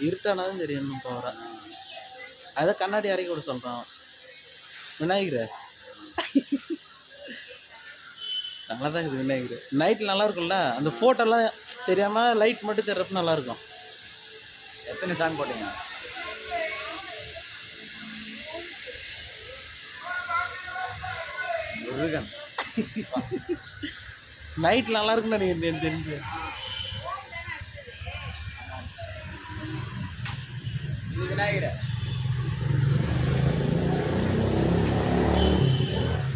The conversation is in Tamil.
இருட்டானாலும் தெரியும் போகிற அதை கண்ணாடி இறக்கி விட சொல்கிறான் விநாயகர். நல்லா தான் இருக்குது விநாயகர். நைட்டில் நல்லா இருக்கும்ல, அந்த ஃபோட்டோலாம் தெரியாமல் லைட் மட்டும் தெரிறப்ப நல்லாயிருக்கும். எத்தனை சாங் போட்டீங்க? முருகன். நைட் நல்லா இருக்குன்னு நினைக்கிறேன் தெரிஞ்சு. இது விநாயகர்.